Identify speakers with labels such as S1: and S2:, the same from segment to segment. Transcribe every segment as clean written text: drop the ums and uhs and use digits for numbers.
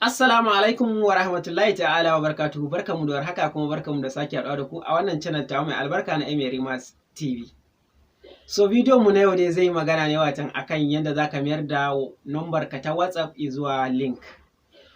S1: Assalamu alaikum wa rahmatullahi ta'ala wa barakatuhu. Barkamu da warhaka kuma barkamu da sake haɗuwa da ku a wannan channel ta mai albarka na Emerimas TV. So bidiyon mu na yau dai zai magana ne watan akan yadda zaka mayar da number ka ta WhatsApp zuwa link.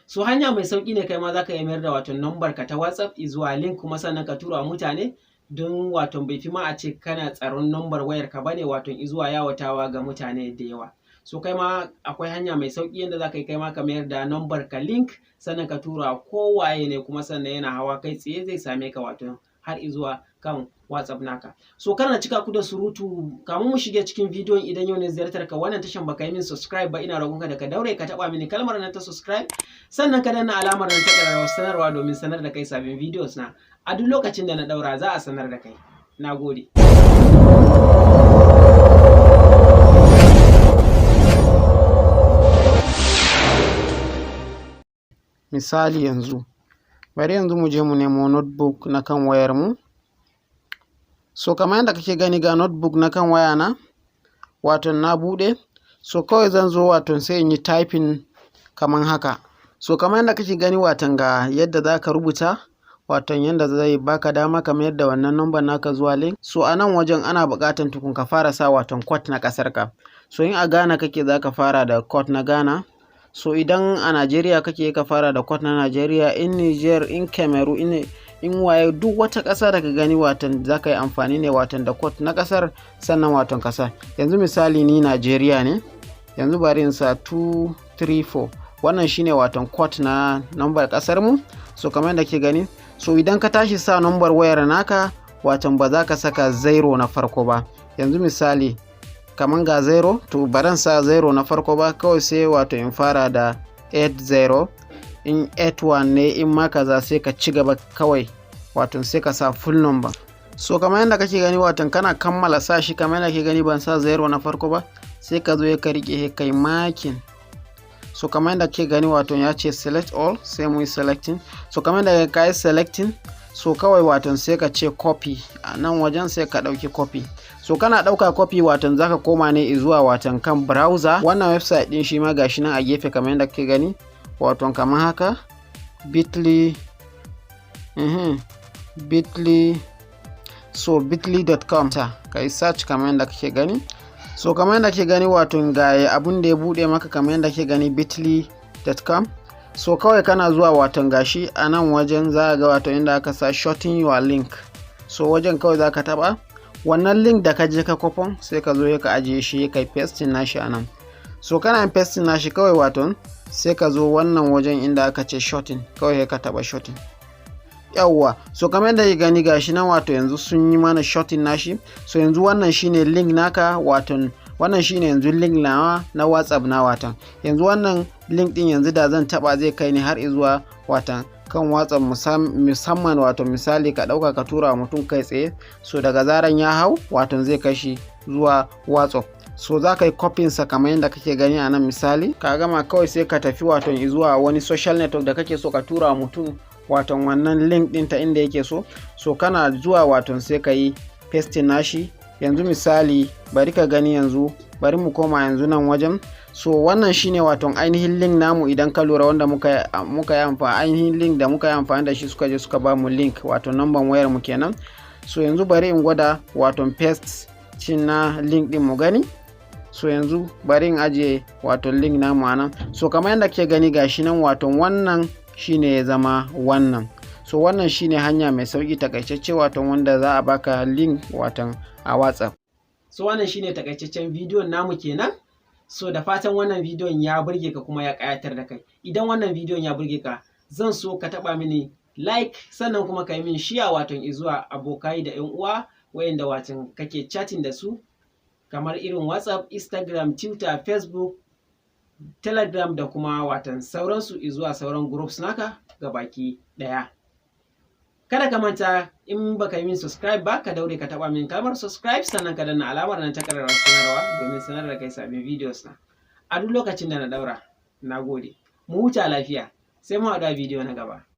S1: So hanya mai sauki ne kai ma zaka iya mayar da wato number ka ta WhatsApp zuwa link kuma sannan ka tura mutane don wato bai fi ma a ce kana tsaron number wayar ka bane wato zuwa yawatawa ga mutane da yawa. So kai ma akwai hanya mai sauki yadda za ka yi kai ma ka mayar da number ka link sannan ka tura kowaye ne kuma sannan yana hawa kai tsaye zai same ka wato har zuwa kan WhatsApp naka. So kana cika ku da surutu, kamun mu shige cikin bidiyon idan yau ne ziyartar ka wannan tashan baka yi min subscribe ba, ina roƙonka da ka daure ka taɓa mini kalmar nan ta subscribe sannan ka danna alamar nan ta ƙararrawar sanarwa domin sanar da kai sabbin videos na a duk lokacin da na ɗaura za a sanar da kai. Na gode.
S2: Misali yanzu bari yanzu mu je mu nemo notebook na kan wayar mu. So kamar yadda kake gani ga notebook na kan waya na wato na bude. So kawai zan zo wato sai in yi typing kamar haka. So kamar yadda kake gani wato ga yadda zaka rubuta wato yadda zai baka dama kamar yadda wannan number naka zuwa link. So a nan wajen ana buƙatar tukun ka fara sa wato code na ƙasar ka. So in a Ghana kake zaka fara da code na Ghana. So idan a Najeriya kake ka fara da code na Najeriya, in Niger, in Cameroon, in waye duk wata ƙasa da ka gani watan za ka yi amfani ne watan da code na ƙasar sannan watan ƙasa. Yanzu misali ni Najeriya ne, yanzu bari in sa 234 wannan shine watan code na number ƙasar mu. So kamar yadda ke gani, so idan ka tashi sa number wayar naka watan ba za ka saka 0 na farko ba. Yanzu misali kaman ga 0 to baran sa 0 na farko ba, kawai sai wato in fara da 80, in 81 ne in ma kaza sai ka ci gaba kawai wato sai ka sa full number. So kamar yadda kake gani wato kana kammala sa shi kamar yadda kake gani ban sa 0 na farko ba, sai ka zo ka rike kai makin. So kamar yadda kake gani wato ya ce select all, sai mu yi selecting. So kamar yadda ka yi selecting, so kawai wato sai ka ce copy a nan wajen sai ka ɗauki copy. So kana ɗauka copy watan zaka koma ne zuwa watan kan browser. Wannan website ɗin shi ma gashi nan a gefe kamar yadda kake gani waton kamar haka bit.ly so bit.ly.com ta kai search kamar yadda kake gani. So kamar yadda kake gani waton ga abun da ya bude maka kamar yadda kake gani bit.ly.com. so kawai kana zuwa waton gashi a nan wajen za ga wato inda aka sa shorten your link. So wajen kawai zaka taba wannan link da ka je ka kopon sai ka zo ka ajiye shi kai pasting nashi anan. So kana pasting nashi kawai wato sai ka zo wannan wajen inda aka ce shorten, kawai ka taba shorten. Yawwa, so kamar yadda ya gani gashi nan wato yanzu sun yi mana shorten nashi. So yanzu wannan shine link naka wato wannan shine yanzu link na WhatsApp na watan. Yanzu wannan link din yanzu da zan taba zai kai ni har zuwa watan kan WhatsApp musamman wato misali ka dauka ka tura mutum kai tsaye. So daga zaran ya hau wato zai kashi zuwa WhatsApp. So za ka yi copy sa kamar yadda kake gani a nan misali ka gama kawai sai ka tafi wato zuwa wani social network da kake so ka tura mutum wato wannan link din ta inda yake so. So kana zuwa wato sai ka yi paste nashi. Yanzu misali bari ka gani yanzu bari mu koma yanzu nan wajen. So wannan shine wato ainihin link namu idan ka lura wanda muka yi amfani ainihin link da muka yi amfani da shi suka je suka ba mu link wato number wayar mu kenan. So yanzu bari in gwada wato paste cin na link din mu gani. So yanzu bari in ajiye wato link namu anan. So kamar yadda ke gani gashi nan wato wannan shine ya zama wannan. So wannan shine hanya mai sauki takaitacce wato wanda za a baka link wato a WhatsApp.
S1: So wannan shine takaitaccen bidiyon namu kenan. So da fatan wannan bidiyon ya burge ka kuma ya ƙayatar da kai. Idan wannan bidiyon ya burge ka zan so ka taɓa mini like sannan kuma ka yi min share wato zuwa abokai da 'yan uwa wayanda wato kake chatting da su kamar irin WhatsApp, Instagram, Twitter, Facebook, Telegram da kuma watan sauransu zuwa sauran groups naka gabaki ɗaya. Kada ka manta in baka yi min subscribe ba ka daure ka taba min kalmar subscribe sannan ka danna alamar nan ta ƙararrawar sanarwa domin sanar da kai sabbin videos na a duk lokacin da na daura. Na gode. Mu huta lafiya sai mu haɗu a bidiyo na gaba.